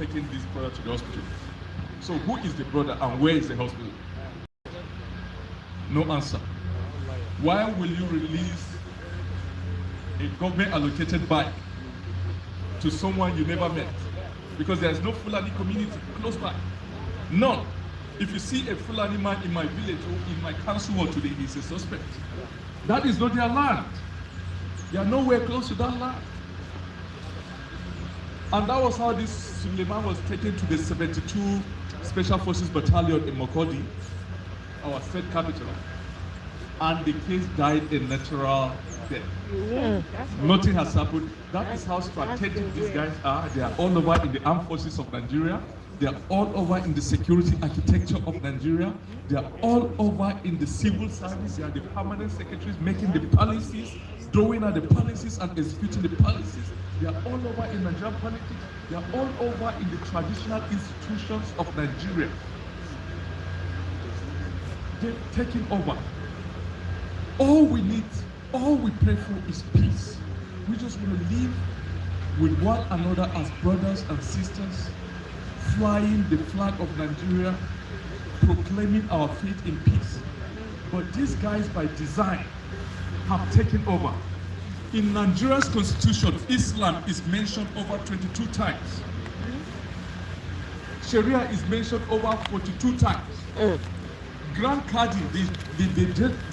taking this brother to the hospital. So who is the brother and where is the hospital? No answer. Why will you release a government allocated bike to someone you never met? Because there's no Fulani community close by. None. If you see a Fulani man in my village or in my council hall today, he's a suspect. That is not their land. They are nowhere close to that land. And that was how this Suleiman was taken to the 72 Special Forces Battalion in Makodi, our state capital. And the case died a natural death. Nothing has happened. That is how strategic these guys are. They are all over in the armed forces of Nigeria. They are all over in the security architecture of Nigeria. They are all over in the civil service. They are the permanent secretaries making the policies, drawing out the policies and executing the policies. They are all over in Nigerian politics. They are all over in the traditional institutions of Nigeria. They're taking over. All we need, all we pray for is peace. We just want to live with one another as brothers and sisters, flying the flag of Nigeria, proclaiming our faith in peace. But these guys, by design, have taken over. In Nigeria's constitution, Islam is mentioned over 22 times. Sharia is mentioned over 42 times. Grand Qadi,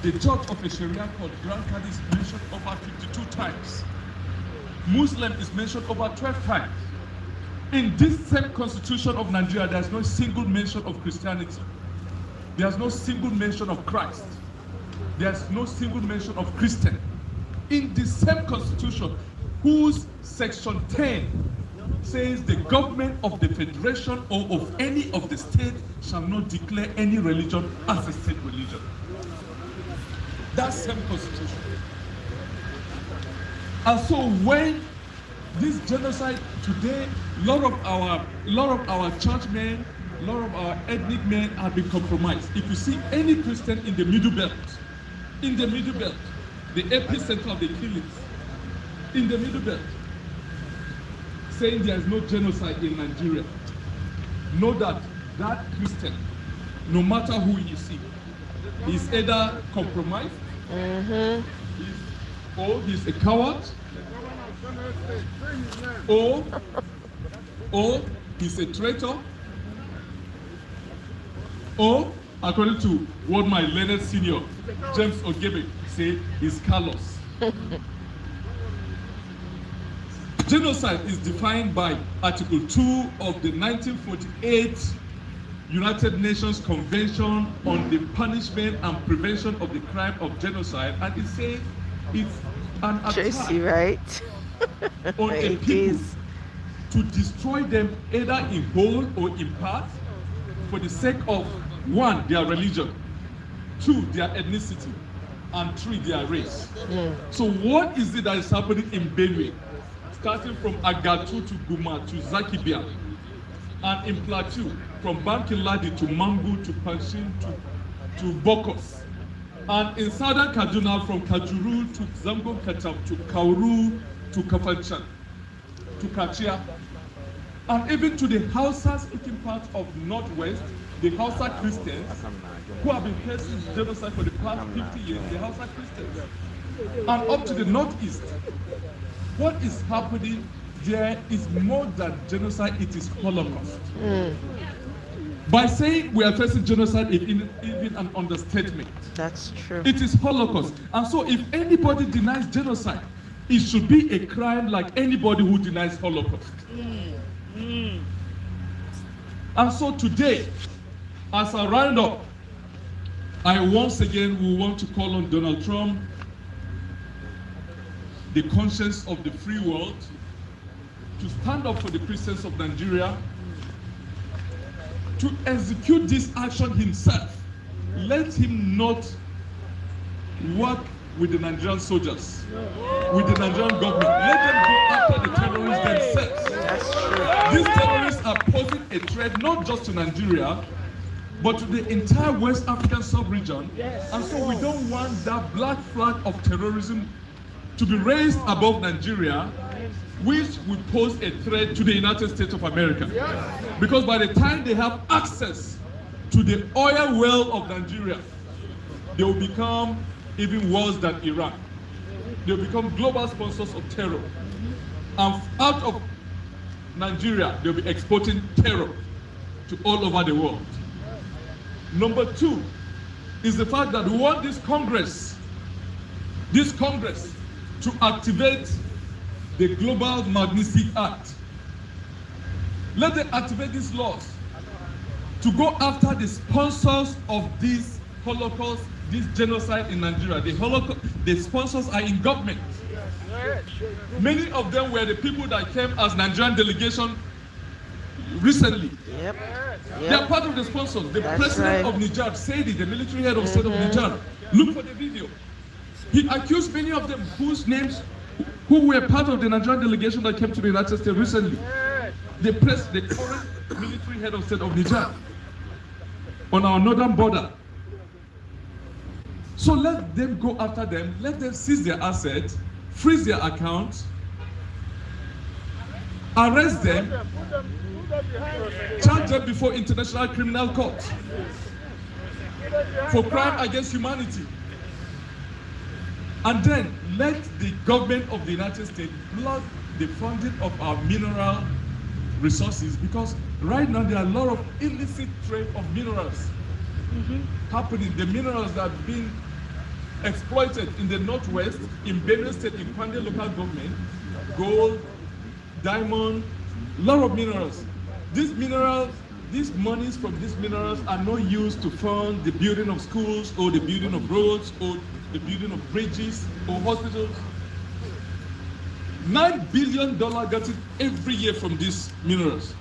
the judge of a Sharia court, Grand Qadi is mentioned over 52 times. Muslim is mentioned over 12 times. In this same constitution of Nigeria, there's no single mention of Christianity. There's no single mention of Christ. There's no single mention of Christian. In the same constitution, whose section 10 says the government of the federation or of any of the state shall not declare any religion as a state religion. That same constitution. And so when this genocide today, a lot of our churchmen, a lot of our ethnic men have been compromised. If you see any Christian in the Middle Belt, the epicenter of the killings, in the Middle Belt, saying there is no genocide in Nigeria, know that that Christian, no matter who you see, is either compromised, or he's a coward, or he's a traitor, or according to what my learned senior James Ogebe said, is callous. Genocide is defined by Article 2 of the 1948 United Nations Convention on the Punishment and Prevention of the Crime of Genocide, and it says it's an attack Tracy, right? on a It people is. to destroy them either in whole or in part for the sake of, 1, their religion, 2, their ethnicity, and 3, their race. So what is it that is happening in Benue? Starting from Agatu to Guma to Zakibia, and in Plateau, from Bankiladi to Mambu to Panshin to Bokos, and in southern Kaduna, from Kajuru to Zango Katam to Kauru to Kafanchan to Kachia, and even to the Hausa-speaking part of Northwest, the Hausa Christians, who have been facing genocide for the past 50 years, the Hausa Christians, and up to the Northeast. What is happening there is more than genocide, it is Holocaust. By saying we are facing genocide, it is even an understatement. That's true. It is Holocaust. And so if anybody denies genocide, it should be a crime like anybody who denies Holocaust. And so today, as I round up, I once again will want to call on Donald Trump, the conscience of the free world, to stand up for the Christians of Nigeria, to execute this action himself. Let him not work with the Nigerian soldiers, with the Nigerian government. Let them go after the terrorists themselves. That's true. These terrorists are posing a threat not just to Nigeria, but to the entire West African sub-region. And so we don't want that black flag of terrorism to be raised above Nigeria, which will pose a threat to the United States of America. Because by the time they have access to the oil well of Nigeria, they will become even worse than Iran. They will become global sponsors of terror. And out of Nigeria, they'll be exporting terror to all over the world. Number two is the fact that we want this Congress to activate the Global Magnitsky Act. Let them activate these laws to go after the sponsors of this Holocaust, this genocide in Nigeria. The sponsors are in government. Many of them were the people that came as Nigerian delegation recently. Yep. They are part of the sponsors. The That's president right. of Niger, Saidi, the military head of state of Niger, look for the video. He accused many of them whose names, who were part of the Nigerian delegation that came to the United States recently. They pressed the current military head of state of Niger on our northern border. So let them go after them, let them seize their assets, freeze their accounts, arrest them, charge them before International Criminal Court for crime against humanity. And then let the government of the United States block the funding of our mineral resources, because right now there are a lot of illicit trade of minerals happening. The minerals that have been exploited in the Northwest, in Benue State, in Kwande local government, gold, diamond, a lot of minerals. These minerals, these monies from these minerals are not used to fund the building of schools or the building of roads or the building of bridges or hospitals. $9 billion gets it every year from these minerals.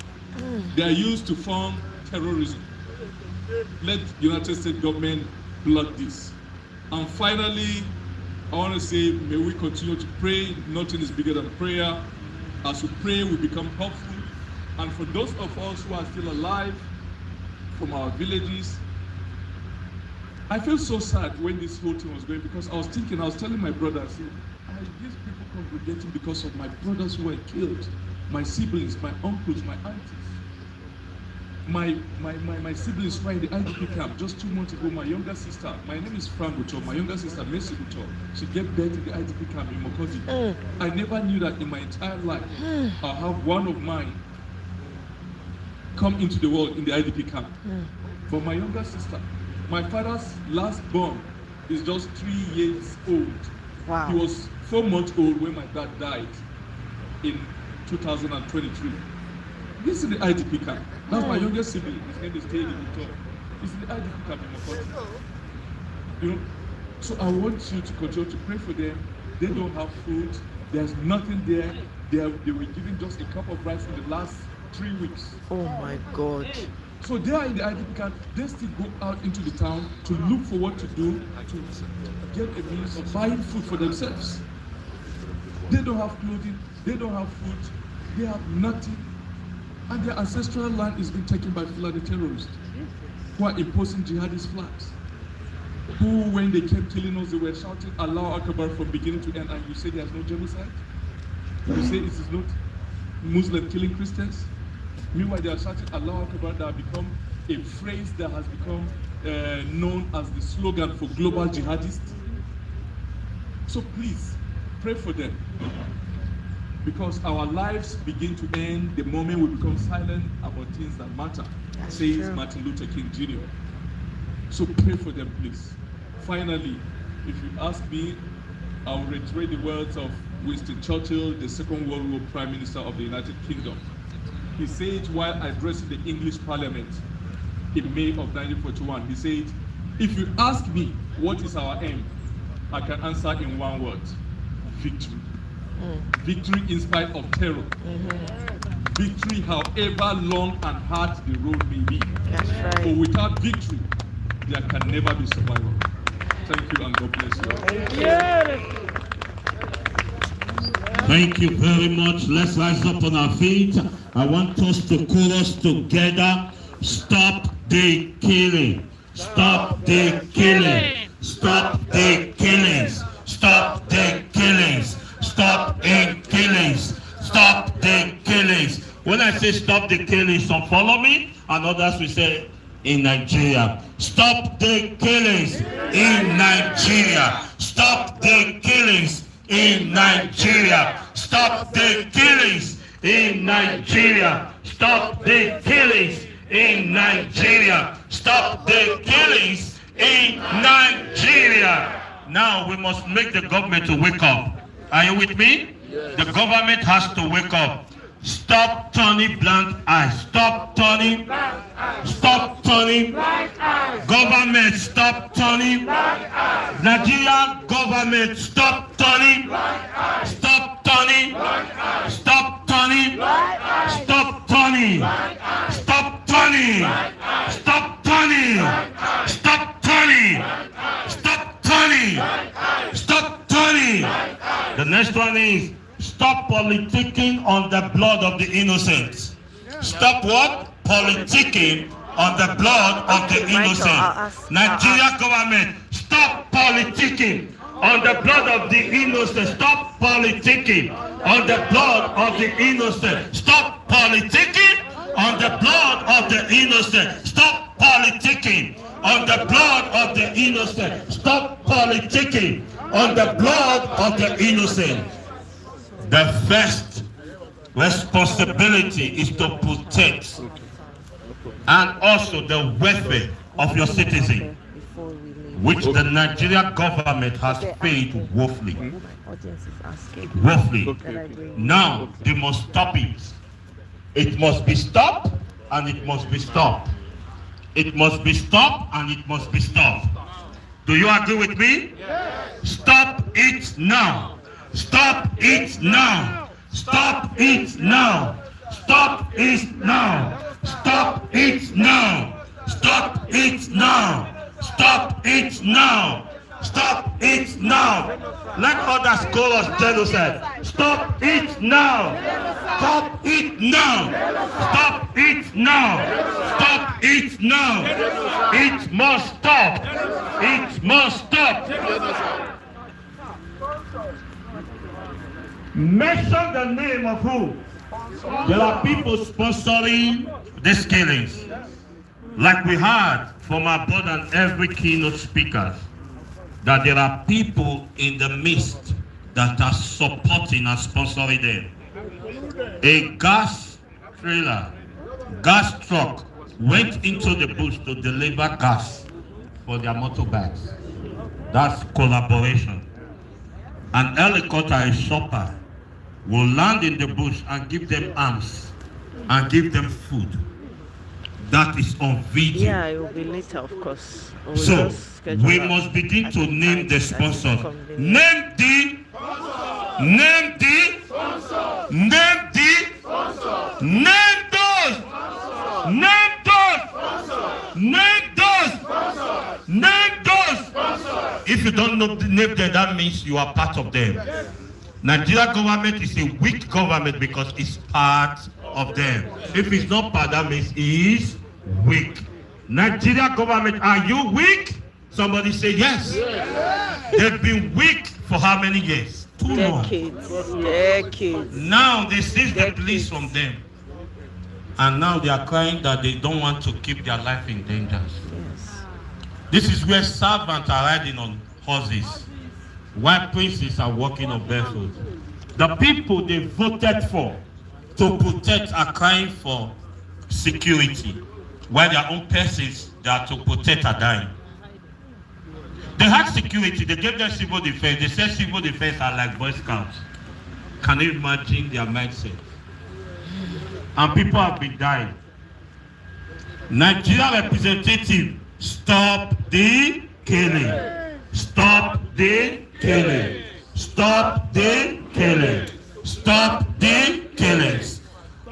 They are used to fund terrorism. Let the United States government block this. And finally, I want to say, may we continue to pray. Nothing is bigger than prayer. As we pray, we become hopeful. And for those of us who are still alive from our villages, I feel so sad when this whole thing was going, because I was telling my brother, I said, these people congregating because of my brothers who were killed, my siblings, my uncles, my aunties. My siblings were in the IDP camp just 2 months ago. My younger sister, my name is Frank Uto, my younger sister, Mercy Uto, she gave birth in the IDP camp in Mokodi. I never knew that in my entire life I'll have one of mine come into the world in the IDP camp. But my younger sister, my father's last born, is just 3 years old. Wow. He was 4 months old when my dad died in 2023. This is the IDP camp. That's my youngest sibling. His name is Teddy Uto. He's in the IDP camp in Mokoti. You know, so I want you to continue to pray for them. They don't have food. There's nothing there. They were given just a cup of rice in the last 3 weeks. Oh my God. So they are in the IDP camp. They still go out into the town to look for what to do, to get a means of buying food for themselves. They don't have clothing. They don't have food. They have nothing. And their ancestral land is being taken by Fulani terrorists who are imposing jihadist flags. Who, when they came killing us, they were shouting Allah Akbar from beginning to end, and you say there's no genocide? You say it is not Muslim killing Christians? Meanwhile, they are shouting Allah Akbar, that have become a phrase that has become known as the slogan for global jihadists. So please, pray for them. Because our lives begin to end the moment we become silent about things that matter, says true. Martin Luther King Jr. So pray for them, please. Finally, if you ask me, I will reiterate the words of Winston Churchill, the Second World War Prime Minister of the United Kingdom. He said while addressing the English Parliament in May of 1941, he said, if you ask me what is our aim, I can answer in one word: victory. Victory in spite of terror. Victory however long and hard the road may be. That's right. For without victory, there can never be survival. Thank you and God bless you. Thank you very much. Let's rise up on our feet. I want us to chorus together. Stop the killing. Stop the killing. Stop the killings. Stop the killings. Stop the killings. Stop the killings. When I say stop the killings, some follow me, and others will say in Nigeria. Stop the killings in Nigeria. Stop the killings in Nigeria. Stop the killings in Nigeria. Stop the killings in Nigeria. Stop the killings in Nigeria. Now we must make the government to wake up. Are you with me? The government has to wake up. Stop turning blind eyes. Stop turning. Stop turning. Government, stop turning. Nigeria government, stop turning. Stop turning. Stop turning. Stop turning. Stop turning. Stop turning. Stop turning. Stop turning. Stop turning. The next one is stop politicking on the blood of the innocent. Stop what? Politicking on the blood of the innocent. Nigeria government, stop politicking on the blood of the innocent. Stop politicking on the blood of the innocent. Stop politicking on the blood of the innocent. Stop politicking on the blood of the innocent. Stop politicking on the blood of the innocent. The first responsibility is to protect and also the welfare of your citizen, which the Nigerian government has failed woefully. Woefully. Now they must stop it. It must be stopped and it must be stopped. It must be stopped and it must be stopped. Do you agree with me? Stop it now. Stop it now. Stop it now. Stop it now. Stop it now. Stop it now. Stop it now. Stop it now. Let others call us genocide. Stop it now. Stop it now. Stop it now. Stop it now. It must stop. It must stop. Mention the name of who? There are people sponsoring these killings. Like we heard from our board and every keynote speaker, that there are people in the midst that are supporting and sponsoring them. A gas trailer, gas truck went into the bush to deliver gas for their motorbikes. That's collaboration. An helicopter, a shopper, will land in the bush and give them arms and give them food. That is on video. Yeah, it will be later, of course. So we must begin to name the sponsors. Name the name the name the name those name those name those name those. If you don't know the name them, that means you are part of them. Nigeria government is a weak government because it's part of them. If it's not part, that means it is weak. Nigeria government, are you weak? Somebody say yes. They've been weak for how many years? Too long. Decades. Now they seize the police from them. And now they are crying that they don't want to keep their life in danger. Yes. This is where servants are riding on horses, while princes are walking on barefoot. The people they voted for to protect are crying for security, while their own persons they are to protect are dying. They had security, they gave them civil defense. They said civil defense are like Boy Scouts. Can you imagine their mindset? And people have been dying. Nigeria representative, stop the killing. Stop the killing. Stop the killing. Stop the killings.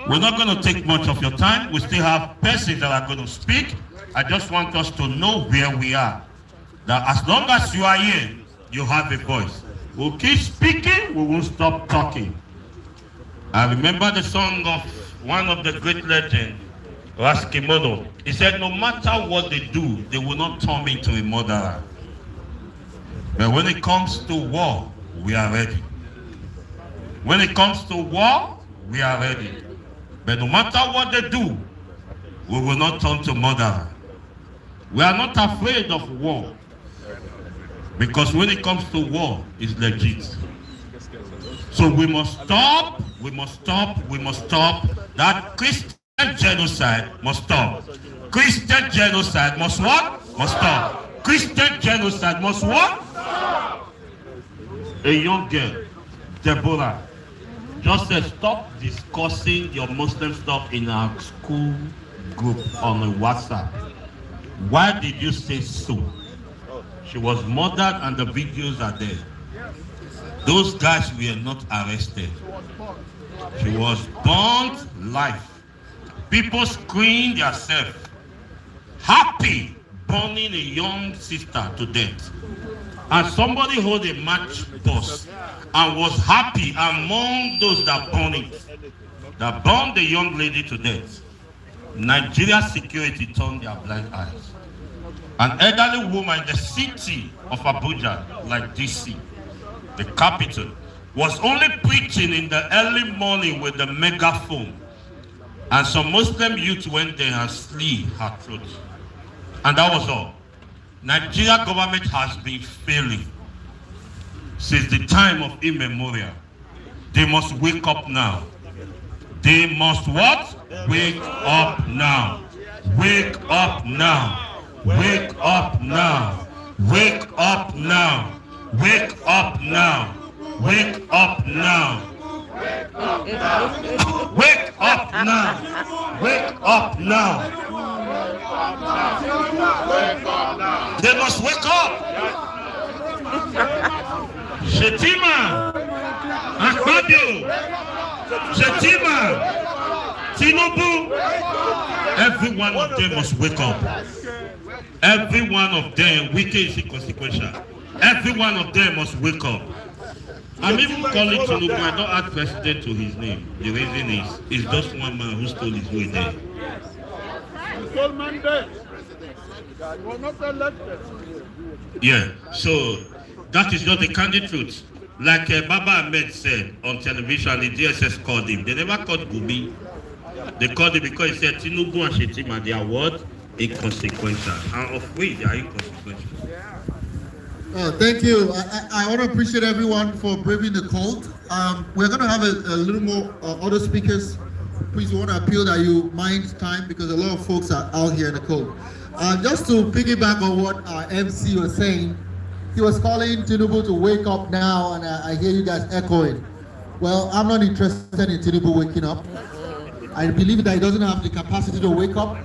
We're not going to take much of your time. We still have persons that are going to speak. I just want us to know where we are. That as long as you are here, you have a voice. We'll keep speaking, we won't stop talking. I remember the song of one of the great legends, Raskimono. He said, no matter what they do, they will not turn me into a murderer. But when it comes to war, we are ready. When it comes to war, we are ready. But no matter what they do, we will not turn to murder. We are not afraid of war. Because when it comes to war, it's legit. So we must stop, we must stop, we must stop. That Christian genocide must stop. Christian genocide must what? Must stop. Christian genocide must what? A young girl, Deborah, just said, stop discussing your Muslim stuff in our school group on WhatsApp. Why did you say so? She was murdered and the videos are there. Those guys were not arrested. She was burnt live. People screamed themselves, happy, burning a young sister to death. And somebody held a match bus and was happy among those that burned it, that burned the young lady to death. Nigeria security turned their blind eyes. An elderly woman in the city of Abuja, like DC, the capital, was only preaching in the early morning with the megaphone. And some Muslim youth went there and slit her throat. And that was all. Nigeria government has been failing since the time of immemorial. They must wake up now. They must what? Wake up now. Wake up now. Wake up now. Wake up now. Wake up now. Wake up now. Wake up now. Wake up now. Wake up now. They must wake up. Shetima, Akpabio, Shetima, Tinubu, every one of them must wake up. Every one of them, wicked is inconsequential. Every one of them must wake up. I'm even calling Tinubu. I don't add president to his name. The reason is, it's just one man who stole his way there. Yeah, so that is not the candid truth. Like Baba Ahmed said on television, the DSS called him. They never called Gumi. They called him because he said Tinubu and Shetima, they are what? Inconsequential. And of which they are inconsequential. Thank you. I want to appreciate everyone for braving the cold. We're going to have a little more other speakers. Please, we want to appeal that you mind time because a lot of folks are out here in the cold. Just to piggyback on what our MC was saying, he was calling Tinubu to wake up now, and I hear you guys echoing. Well, I'm not interested in Tinubu waking up. I believe that he doesn't have the capacity to wake up.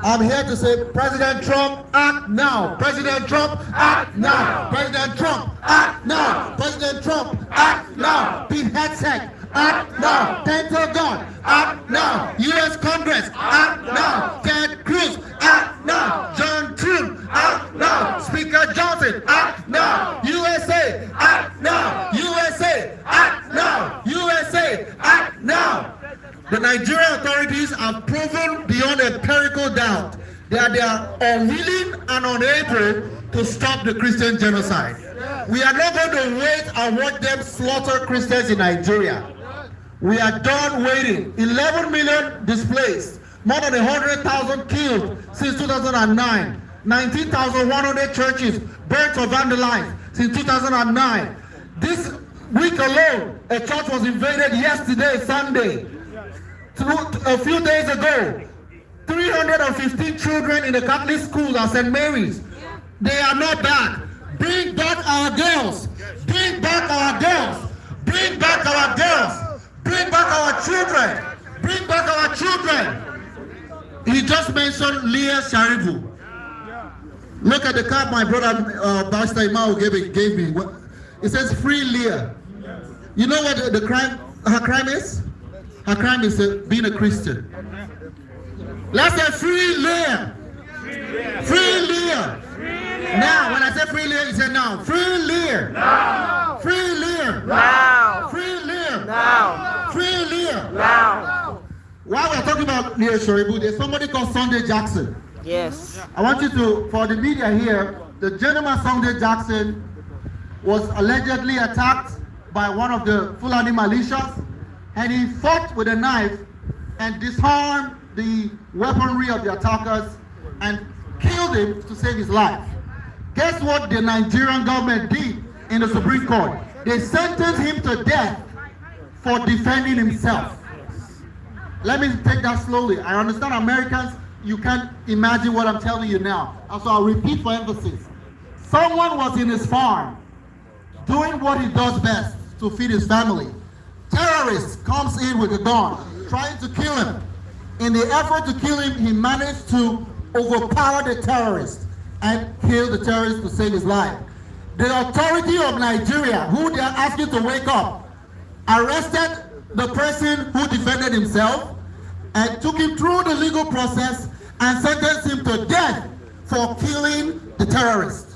I'm here to say, President Trump, act now. President Trump, act now. President Trump, act now. President Trump, act now. Pete Hegseth, act now. Pentagon, act now. U.S. Congress, act now. Ted Cruz, act now. John Trump, act now. Speaker Johnson, act now. USA, act now. USA, act now. USA, act now. The Nigerian authorities have proven beyond empirical doubt that they are unwilling and unable to stop the Christian genocide. We are not going to wait and watch them slaughter Christians in Nigeria. We are done waiting. 11 million displaced, more than 100,000 killed since 2009, 19,100 churches burnt or vandalized since 2009. This week alone, a church was invaded yesterday, Sunday. A few days ago, 315 children in the Catholic school at St. Mary's. They are not back. Bring back our girls. Bring back our girls. Bring back our girls. Bring back our children. Bring back our children. He just mentioned Leah Sharibu. Look at the card my brother Pastor Imao gave me. It says free Leah. You know what the crime? Her crime is? Her crime is being a Christian. Let's say free Leah. Free Leah. Now, when I say free Leah, you say now. Free Leah. Now. Free Leah. Now. Free Leah. Now. Free Leah. Now. While we're talking about Leah Sharibu, there's somebody called Sunday Jackson. Yes. I want you to, for the media here, the gentleman Sunday Jackson was allegedly attacked by one of the Fulani militias, and he fought with a knife and disarmed the weaponry of the attackers and killed him to save his life. Guess what the Nigerian government did in the Supreme Court? They sentenced him to death for defending himself. Let me take that slowly. I understand Americans, you can't imagine what I'm telling you now. So I'll repeat for emphasis. Someone was in his farm doing what he does best to feed his family. Terrorist comes in with a gun, trying to kill him. In the effort to kill him, he managed to overpower the terrorist and kill the terrorist to save his life. The authority of Nigeria, who they are asking to wake up, arrested the person who defended himself and took him through the legal process and sentenced him to death for killing the terrorist.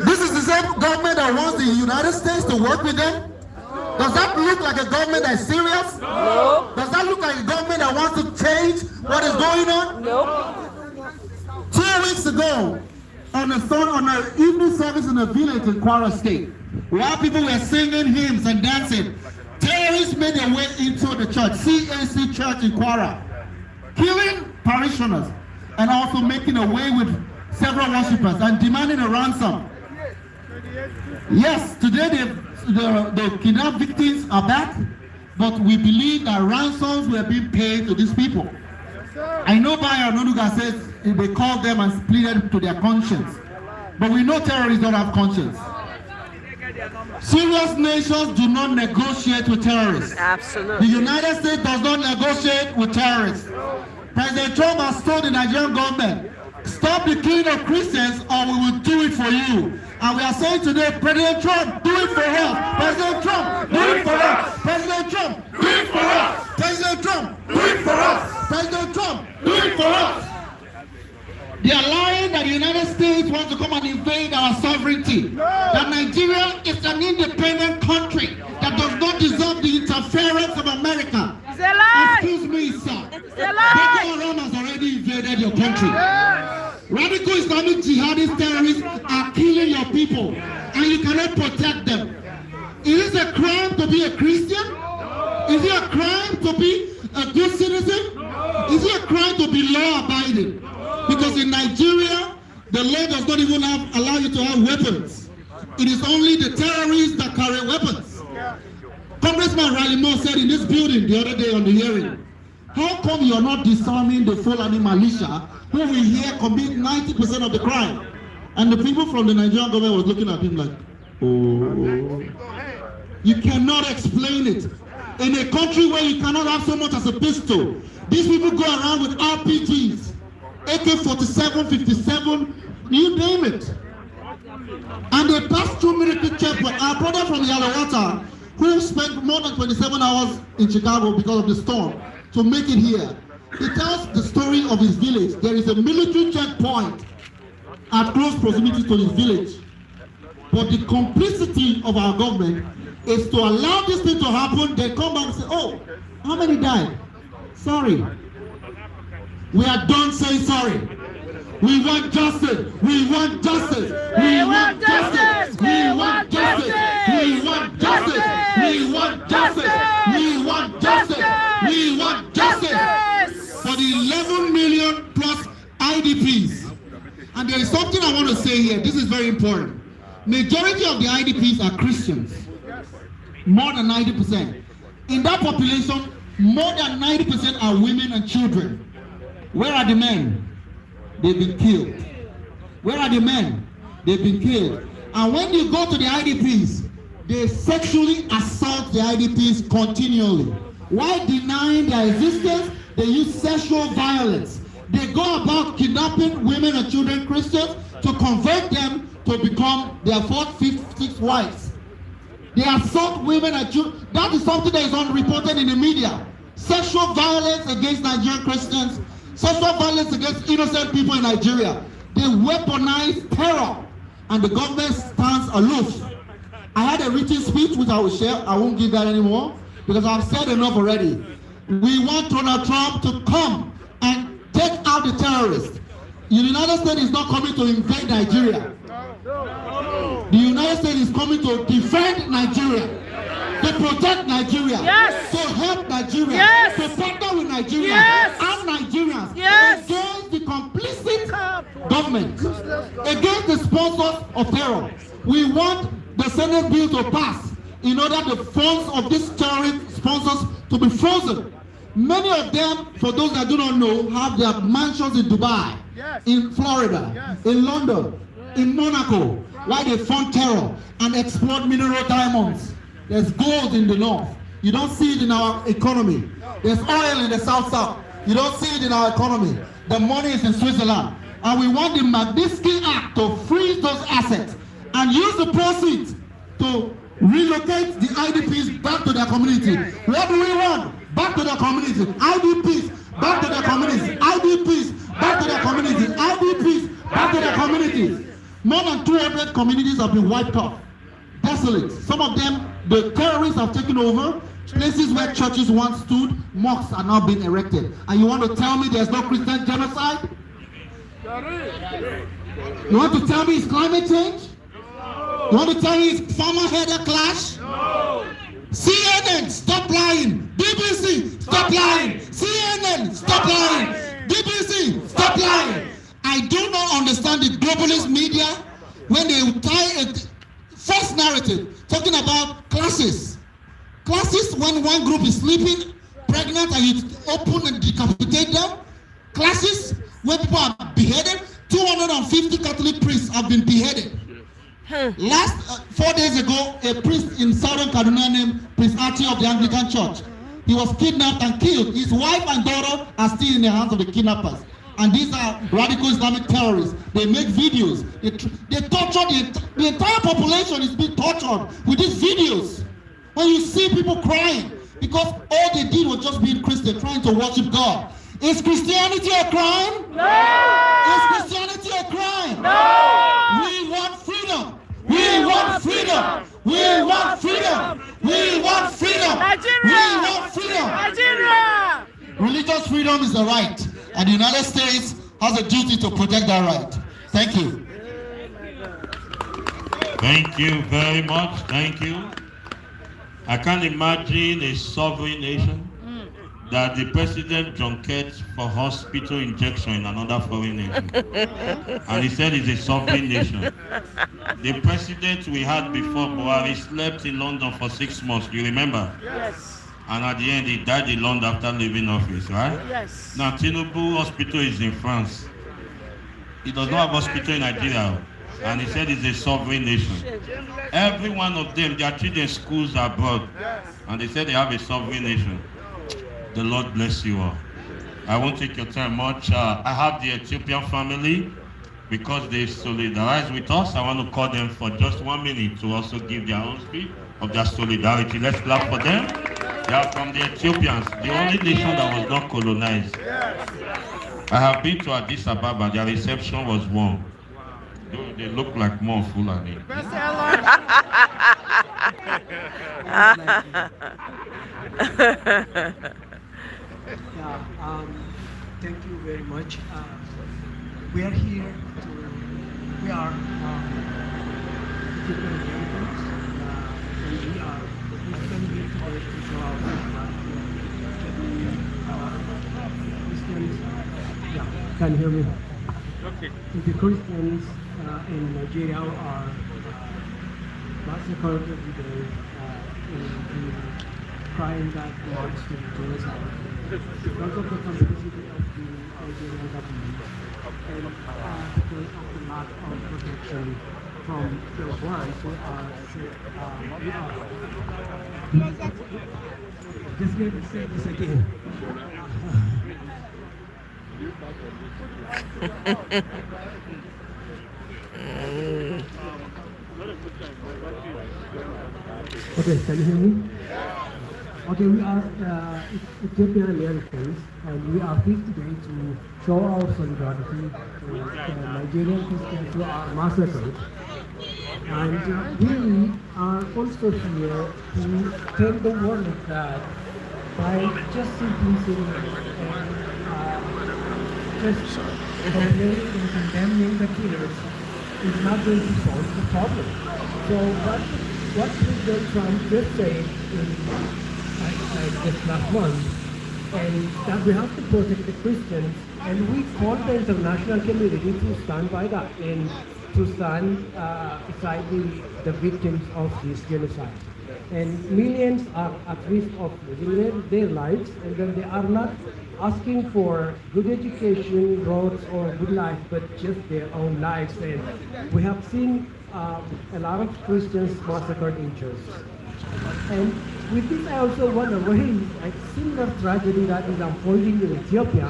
This is the same government that wants the United States to work with them? Does that look like a government that's serious? No. Does that look like a government that wants to change what is going on? No. 2 weeks ago, on an evening service in a village in Kwara State, while people were singing hymns and dancing, terrorists made their way into the church, CAC Church in Kwara, killing parishioners and also making away with several worshippers and demanding a ransom. Yes, today the kidnapped victims are back, but we believe that ransoms were being paid to these people. I know Bayo Nonuga says they called them and pleaded to their conscience, but we know terrorists don't have conscience. Serious nations do not negotiate with terrorists. Absolutely. The United States does not negotiate with terrorists. President Trump has told the Nigerian government, stop the killing of Christians or we will do it for you. And we are saying today, President Trump, do it for us. President Trump, do it for us. President Trump, do it for us. President Trump, do it for us. President Trump, do it for us. They are lying that the United States wants to come and invade our sovereignty. That Nigeria is an independent country that does not deserve the interference of America. It's a lie. Excuse me, sir. It's a lie. Boko Haram has already invaded your country. Radical Islamic jihadist terrorists are killing your people, and you cannot protect them. Is it a crime to be a Christian? Is it a crime to be a good citizen? Is it a crime to be law-abiding? Because in Nigeria, the law does not even allow you to have weapons. It is only the terrorists that carry weapons. Congressman Riley Moore said in this building the other day on the hearing, how come you're not disarming the Fulani militia who we hear commit 90% of the crime? And the people from the Nigerian government was looking at him like, oh. You cannot explain it. In a country where you cannot have so much as a pistol, these people go around with RPGs, AK-47, 57, you name it. And they passed through military checkpoint. Our brother from Yalawata, who spent more than 27 hours in Chicago because of the storm, to make it here. He tells the story of his village. There is a military checkpoint at close proximity to his village. But the complicity of our government is to allow this thing to happen, then come back and say, oh, how many died? Sorry. We are done saying sorry. We want justice. We want justice. We want justice. We want justice. We want justice. We want justice. We want justice. We want justice for the 11 million plus IDPs. And there is something I want to say here. This is very important. Majority of the IDPs are Christians. More than 90%. In that population, more than 90% are women and children. Where are the men? They've been killed. Where are the men? They've been killed. And when you go to the IDPs, they sexually assault the IDPs continually. While denying their existence, they use sexual violence. They go about kidnapping women and children, Christians, to convert them to become their 4th, 5th, 6th wives. They assault women and children. That is something that is unreported in the media. Sexual violence against Nigerian Christians, sexual violence against innocent people in Nigeria. They weaponize terror, and the government stands aloof. I had a written speech which I will share. I won't give that anymore because I've said enough already. We want Donald Trump to come and take out the terrorists. The United States is not coming to invade Nigeria. The United States is coming to defend Nigeria, to protect Nigeria, Yes. to help Nigeria, Yes. to partner with Nigeria Yes. and Nigerians Yes. against the complicit government, against the sponsors of terror. We want the Senate bill to pass in order the funds of these terrorist sponsors to be frozen. Many of them, for those that do not know, have their mansions in Dubai, in Florida, in London, in Monaco, where they fund terror and exploit mineral diamonds. There's gold in the north. You don't see it in our economy. There's oil in the south. You don't see it in our economy. The money is in Switzerland. And we want the Magnitsky Act to freeze those assets and use the proceeds to relocate the IDPs back to their community. What do we want? Back to their community. IDPs, back to their communities. IDPs, back to their community. IDPs, back to their communities. More than 200 communities have been wiped off. Desolate. Some of them, the terrorists have taken over. Places where churches once stood, mosques are now being erected. And you want to tell me there's no Christian genocide? You want to tell me it's climate change? You want to tell me it's farmer-header clash? No. CNN, stop lying. BBC, stop lying. CNN, stop lying. BBC, stop lying. I do not understand the globalist media when they tie a false narrative talking about classes. Classes when one group is sleeping, pregnant, and you open and decapitate them. Classes where people are beheaded. 250 Catholic priests have been beheaded. Last 4 days ago, a priest in southern Kaduna named Prince Archie of the Anglican Church, he was kidnapped and killed. His wife and daughter are still in the hands of the kidnappers. And these are radical Islamic terrorists. They make videos. They torture the entire population is being tortured with these videos. When you see people crying because all they did was just being Christian, trying to worship God. Is Christianity a crime? No. Is Christianity a crime? No. We want freedom. We want freedom. We want freedom. We want freedom. Nigeria. We want freedom. Nigeria. Religious freedom is a right, and the United States has a duty to protect that right. Thank you. Thank you very much. Thank you. I can't imagine a sovereign nation that the president junkets for hospital injection in another foreign nation. And he said it's a sovereign nation. The president we had before, Buhari, slept in London for 6 months. You remember? Yes. And at the end, he died in London after leaving office, right? Yes. Now, Tinubu Hospital is in France. He does not have hospital in Nigeria. And he said it's a sovereign nation. Every one of them, their children's schools are abroad. And they said they have a sovereign nation. The Lord bless you all. I won't take your time much. I have the Ethiopian family, because they solidarize with us. I want to call them for just 1 minute to also give their own speech of their solidarity. Let's clap for them. They are from the Ethiopians, the only nation that was not colonized. I have been to Addis Ababa. Their reception was warm. They look like more Fulani. Thank you very much. We are here we are Ethiopian Americans, and we came here today to show our Christians. Can you hear me? Okay. The Christians in Nigeria are massacred every day in the crime that amounts to genocide. Because of the complicity of the Nigerian government and because of the lack of protection from the ones who are just going to say this again. Okay, can you hear me? Okay, we are Ethiopian Americans, and we are here today to show our solidarity to the Nigerian Christians who are massacred. And we are also here to tell the word of God by just simply sitting and just complaining and condemning the killers is not going to solve the problem. So what President Trump just said in like this last month, and that we have to protect the Christians, and we call the international community to stand by that and to stand beside the victims of this genocide. And millions are at risk of losing their lives, and then they are not asking for good education, roads, or good life, but just their own lives. And we have seen a lot of Christians massacred in churches. And with this, I also wonder, where is a similar tragedy that is unfolding in Ethiopia,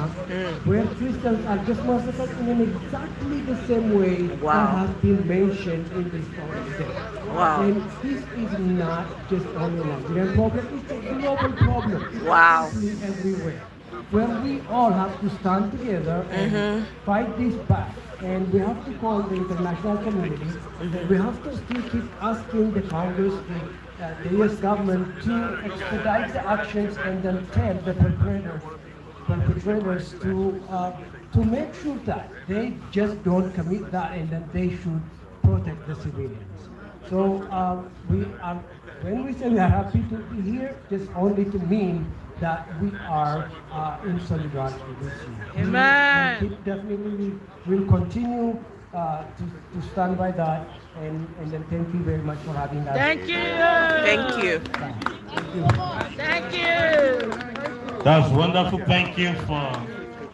where Christians are just massacred in exactly the same way that has been mentioned in this story today. Wow. And this is not just only a Nigerian problem, it's a global problem. Wow. It's everywhere. Where we all have to stand together and fight this back. And we have to call the international community. We have to still keep asking the Congress, the US government to expedite the actions and then tell the perpetrators to make sure that they just don't commit that, and then they should protect the civilians. So when we say we are happy to be here, just only to mean that we are in solidarity with you. Amen. We definitely will continue to stand by that, and then thank you very much for having us. Thank you. Thank you. Thank you. Thank you. That's wonderful. Thank you for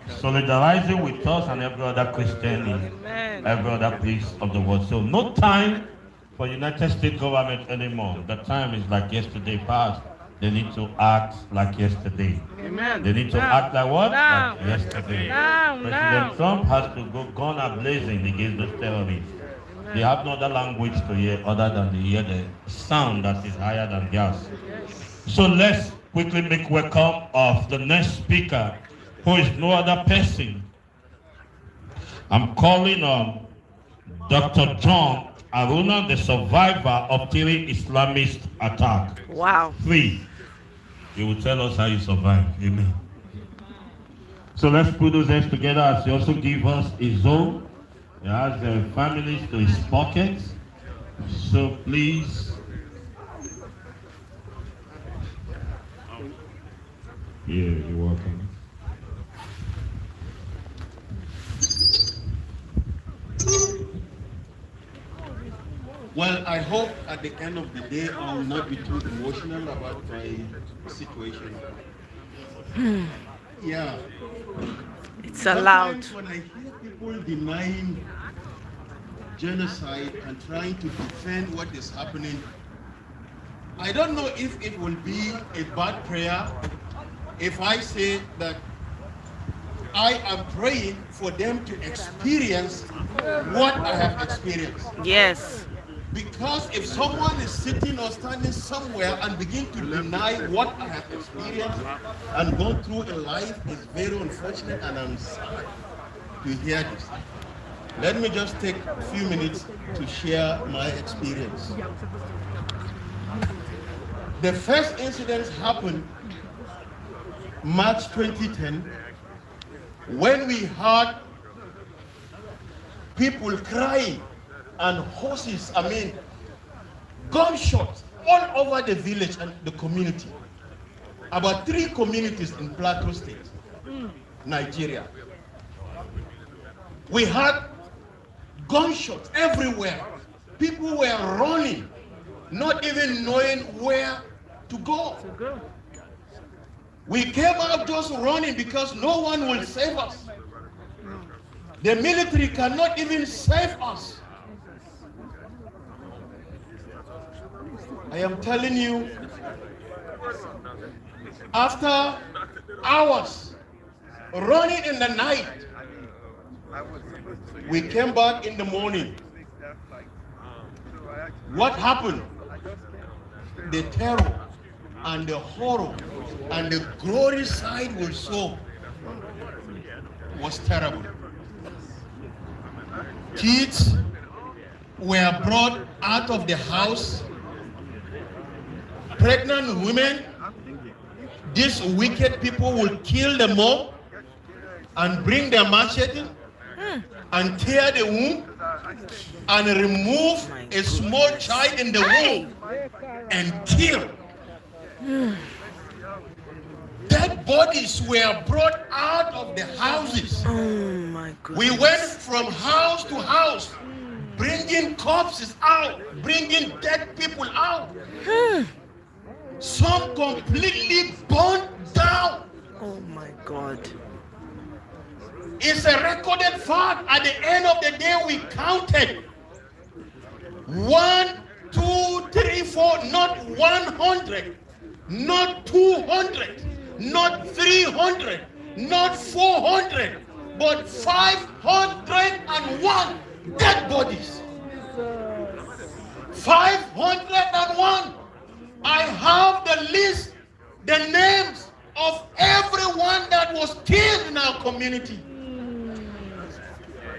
solidarizing with us and every other Christian in Amen. every other place of the world. So no time for United States government anymore. The time is like yesterday past. They need to act like yesterday. Amen. They need to Now. act like what? Now. Like yesterday. Now. President Trump has to go gun a-blazing against those terrorists. They have no other language to hear other than to hear the sound that is higher than theirs. So let's quickly make welcome of the next speaker, who is no other person. I'm calling on Dr. John Aruna, the survivor of 3 Islamist attack. Wow. 3. He will tell us how you survived. Amen. So let's put those hands together as he also give us his own. He has the families to his pockets. So please. Yeah, you're welcome. Well, I hope at the end of the day I will not be too emotional about my situation. Yeah. It's allowed. Sometimes when I hear people denying genocide and trying to defend what is happening, I don't know if it will be a bad prayer if I say that I am praying for them to experience what I have experienced. Yes. Because if someone is sitting or standing somewhere and begin to deny what I have experienced and gone through in life, it's very unfortunate, and I'm sad to hear this. Let me just take a few minutes to share my experience. The first incident happened March 2010, when we heard people crying and horses, gunshots all over the village and the community. About 3 communities in Plateau State, Nigeria. We had gunshots everywhere. People were running, not even knowing where to go. We came out just running because no one will save us. The military cannot even save us. I am telling you, after hours running in the night, we came back in the morning. What happened? The terror and the horror and the glory side we saw was terrible. Kids were brought out of the house. Pregnant women, these wicked people will kill them all. and bring their machete and tear the womb and remove a small child in the womb and kill. Dead bodies were brought out of the houses. Oh my God. We went from house to house, bringing corpses out, bringing dead people out. Some completely burned down. Oh my God. It's a recorded fact. At the end of the day, we counted 1, 2, 3, 4, not 100, not 200, not 300, not 400, but 501 dead bodies. 501. I have the list, the names of everyone that was killed in our community.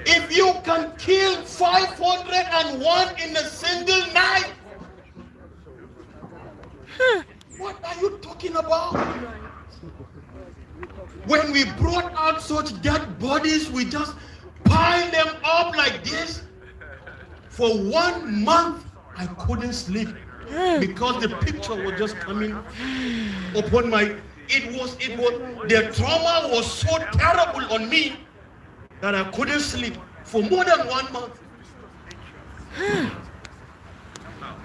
If you can kill 501 in a single night, what are you talking about? When we brought out such dead bodies, we just piled them up like this. For 1 month, I couldn't sleep because the picture was just coming upon my. The trauma was so terrible on me that I couldn't sleep for more than 1 month.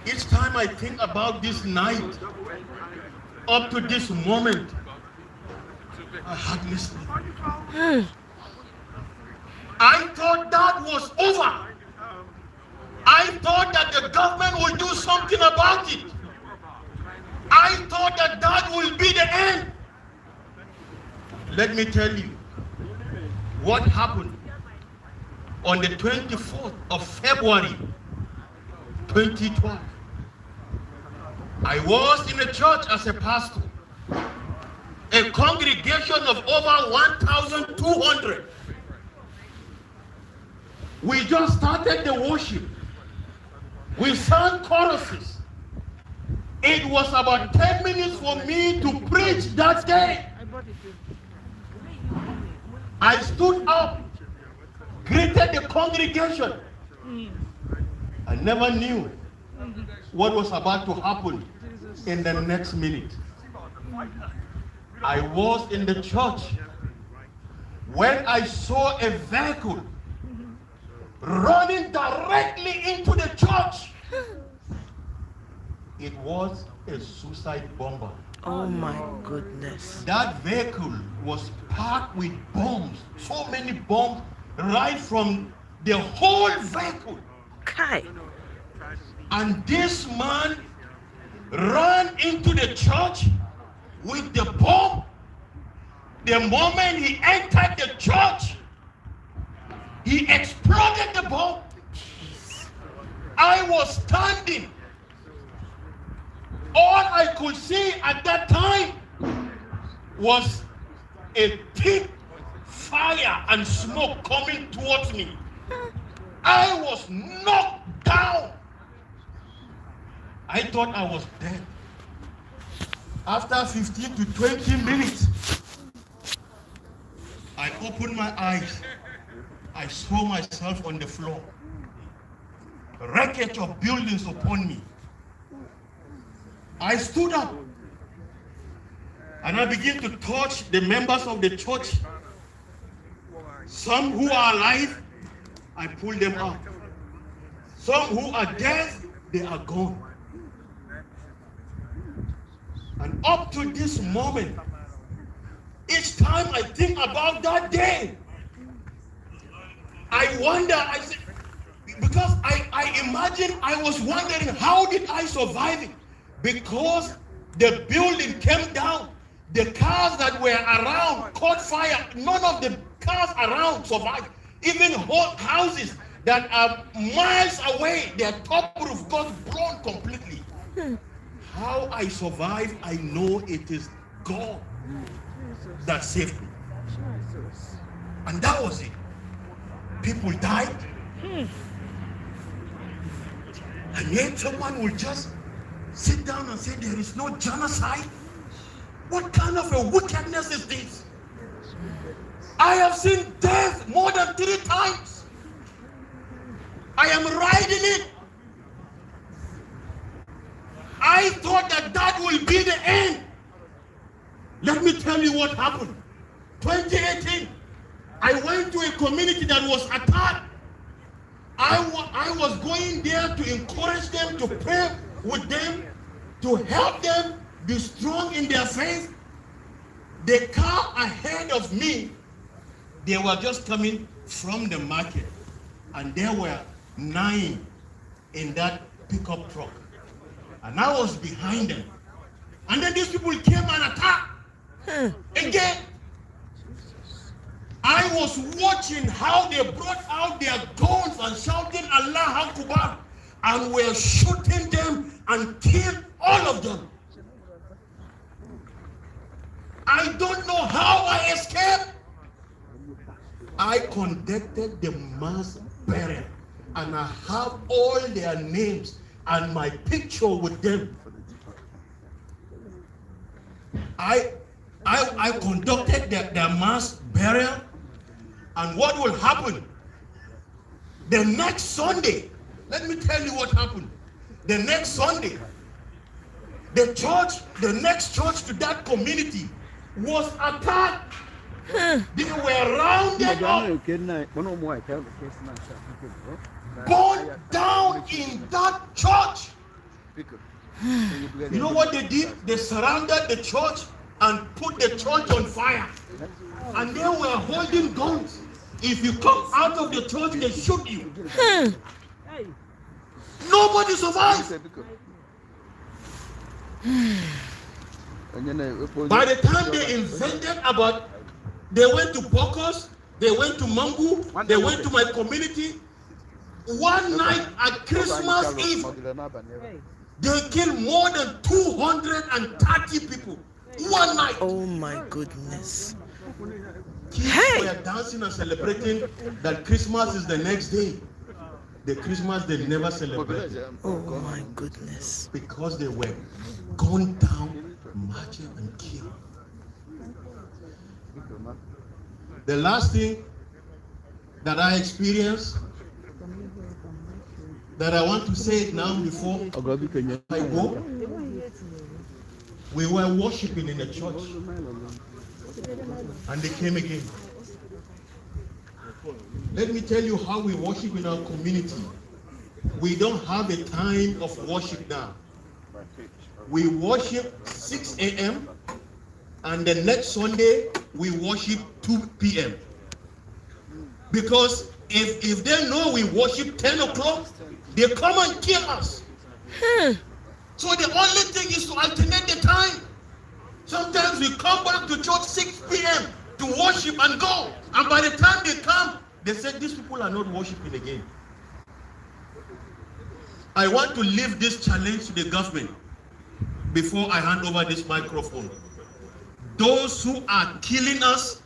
Each time I think about this night, up to this moment, I hardly sleep. I thought that was over. I thought that the government would do something about it. I thought that that will be the end. Let me tell you what happened on the 24th of February 2012. I was in a church as a pastor, a congregation of over 1,200. We just started the worship. We sang choruses. It was about 10 minutes for me to preach that day. I stood up, greeted the congregation. I never knew what was about to happen in the next minute. I was in the church when I saw a vehicle running directly into the church. It was a suicide bomber. Oh my goodness. That vehicle was packed with bombs, so many bombs, right from the whole vehicle. Kai. And this man ran into the church with the bomb. The moment he entered the church, he exploded the bomb. I was standing. All I could see at that time was a thick fire and smoke coming towards me. I was knocked down. I thought I was dead. After 15 to 20 minutes, I opened my eyes. I saw myself on the floor. Wreckage of buildings upon me. I stood up and I began to touch the members of the church. Some who are alive, I pulled them out. Some who are dead, they are gone. And up to this moment, each time I think about that day, I wonder, I said, because I imagine, I was wondering, how did I survive it? Because the building came down, the cars that were around caught fire. None of the cars around survived. Even whole houses that are miles away, their top roof got blown completely. How I survived, I know it is God that saved me. And that was it. People died. And yet someone will just sit down and say there is no genocide. What kind of a wickedness is this? I have seen death more than 3 times. I am riding it. I thought that will be the end. Let me tell you what happened. 2018, I went to a community that was attacked. I was going there to encourage them, to pray with them, to help them be strong in their faith. The car ahead of me, they were just coming from the market, and there were 9 in that pickup truck, and I was behind them. And then these people came and attacked again. I was watching how they brought out their guns and shouting Allah Akbar, and were shooting them and killed all of them. I don't know how I escaped. I conducted the mass burial, and I have all their names and my picture with them. I conducted the mass burial, and what will happen? The next Sunday, let me tell you what happened. The next Sunday, the next church to that community was attacked. They were rounded up, burned down in that church. You know what they did? They surrounded the church and put the church on fire. And they were holding guns. If you come out of the church, they shoot you. Nobody survived. By the time they invented about, they went to Pocos, they went to Mangu, they went to my community. One night at Christmas Eve, they killed more than 230 people. One night. Oh my goodness. Kids were dancing and celebrating that Christmas is the next day. The Christmas they never celebrated. Oh my goodness. Because they were gunned down, marching and killed. The last thing that I experienced, that I want to say it now before I go, we were worshiping in the church, and they came again. Let me tell you how we worship in our community. We don't have a time of worship now. We worship 6 a.m. and the next Sunday we worship 2 p.m. Because if they know we worship 10 o'clock, they come and kill us. So the only thing is to alternate the time. Sometimes we come back to church 6 p.m. to worship and go. And by the time they come, they say these people are not worshiping again. I want to leave this challenge to the government before I hand over this microphone. Those who are killing us,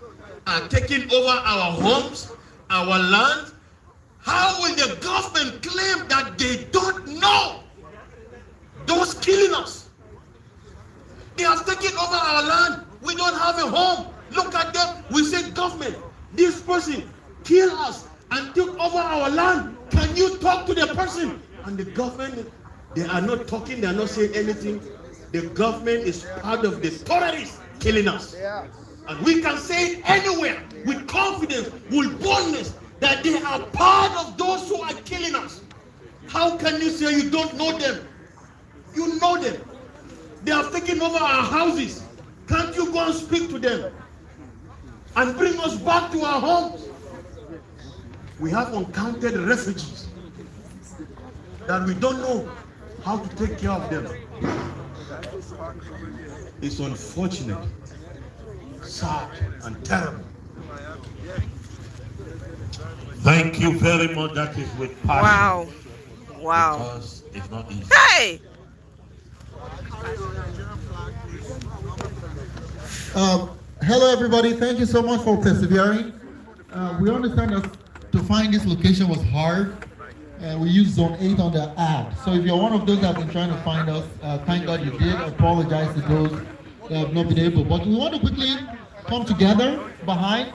are taking over our homes, our land. How will the government claim that they don't know those killing us? They have taken over our land. We don't have a home. Look at them. We say, government, this person killed us and took over our land. Can you talk to the person? And the government, they are not talking. They are not saying anything. The government is part of the terrorists killing us. And we can say it anywhere with confidence, with boldness, that they are part of those who are killing us. How can you say you don't know them? You know them. They have taken over our houses. Can't you go and speak to them and bring us back to our homes? We have uncounted refugees that we don't know how to take care of them. It's unfortunate, sad, and terrible. Thank you very much. That is with passion. Wow. Wow. Because it's not easy. Hey! Hello, everybody. Thank you so much for persevering. We understand that to find this location was hard. We used Zone 8 on the ad. So if you're one of those that have been trying to find us, thank God you did. I apologize to those that have not been able. But we want to quickly come together behind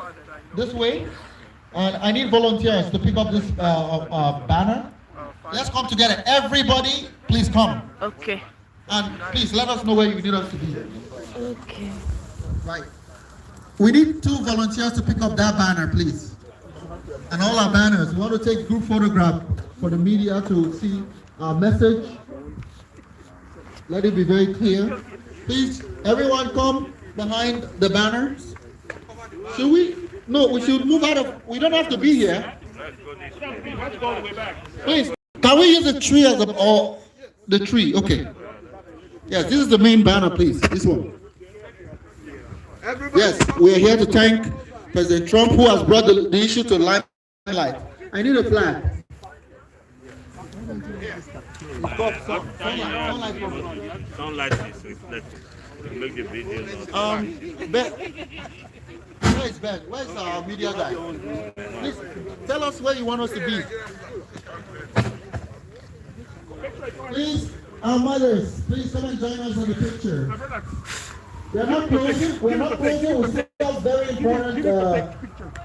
this way. And I need volunteers to pick up this banner. Let's come together. Everybody, please come. Okay. And please let us know where you need us to be. Okay. Right. We need 2 volunteers to pick up that banner, please. And all our banners. We want to take group photograph for the media to see our message. Let it be very clear. Please, everyone come behind the banners. Should we? No, we should move out of, we don't have to be here. Please, can we use the tree as a, or the tree? Okay. Yes, this is the main banner, please. This one. Yes, we are here to thank President Trump, who has brought the issue to limelight. I need a flag. Sunlight is reflected. Make the video. Ben, where is Ben? Where's our media guy? Please tell us where you want us to be. Please, our mothers, please come and join us in the picture. We're not closing. We still have very important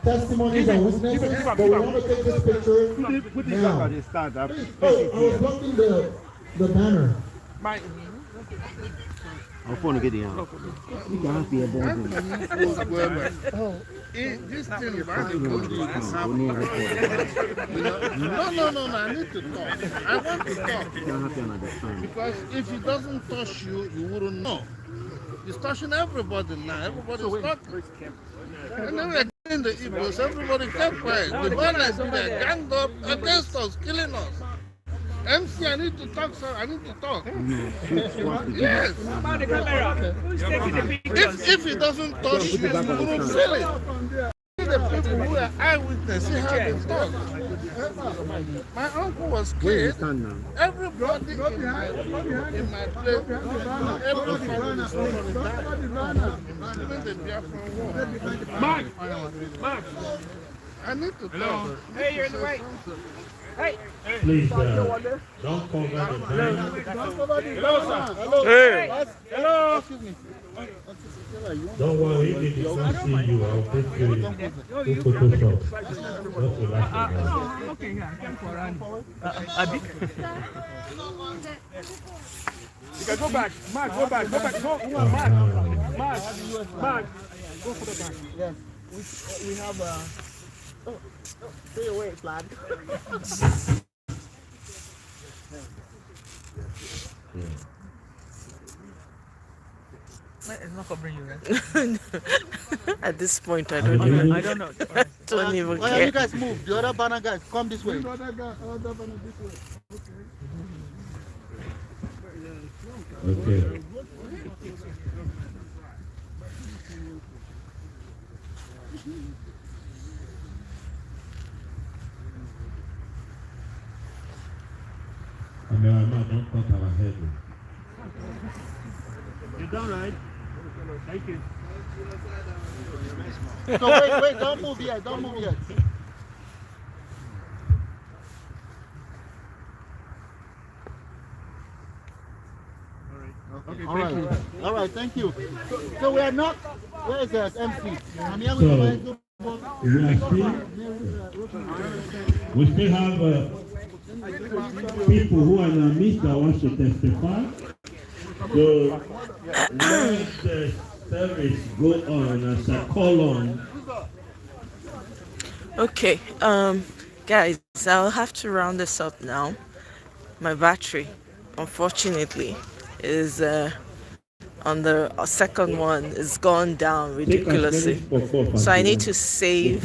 testimonies and witnesses, but we want to take this picture now. Please, I was blocking the banner. I'll phone get it out. You can't be a boy. This thing about the good No, I need to talk. I want to talk. Because if it doesn't touch you, you wouldn't know. It's touching everybody now. Everybody's talking. And then we're killing the Igbos. Everybody kept quiet. The violence, they're ganged up against us, killing us. MC, I need to talk, sir. I need to talk. Yes. If it doesn't touch you, you wouldn't feel it. The people who are eyewitness, see how they talk. My uncle was killed. Everybody in my place, everybody is even the Biafran war. Mark, I need to talk. Hey, you're in the way. Hey. Please, don't cover the banner. Hello, sir. Hey. Hello. Don't worry, if they don't see you, I'll take you to Photoshop. Just relax. No, I'm okay here. Thanks for running. You can go back. Mark, go back. Go back. Mark. Go for the back. Yes, we have stay away, flag. It's not covering you, right? At this point, I don't even. I don't know. Don't even Why care. you guys move? The other banner guys, come this way. Okay. America, don't cut our head. You're done, right? Thank you. So wait, don't move yet, don't move yet. Okay, All right, all right, thank you. So we are not, where is that MC? I'm here So, with we still have people who are in our midst that want to testify. So let the service go on as a call on. Okay, guys, I'll have to round this up now. My battery, unfortunately, is on the second one is gone down ridiculously. So I need to save.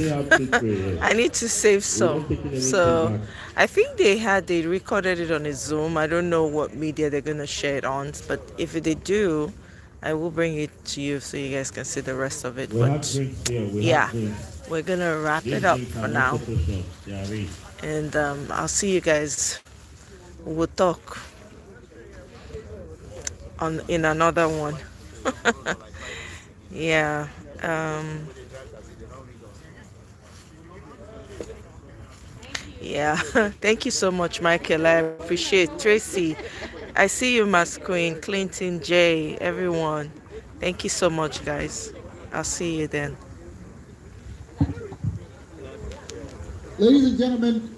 I need to save some. So I think they recorded it on a Zoom. I don't know what media they're gonna share it on, but if they do, I will bring it to you so you guys can see the rest of it. But yeah, we're gonna wrap it up for now, and I'll see you guys. We'll talk in another one. Yeah. Yeah. Thank you so much, Michael. I appreciate Tracy. I see you, Mas Queen, Clinton, Jay, everyone. Thank you so much, guys. I'll see you then. Ladies and gentlemen,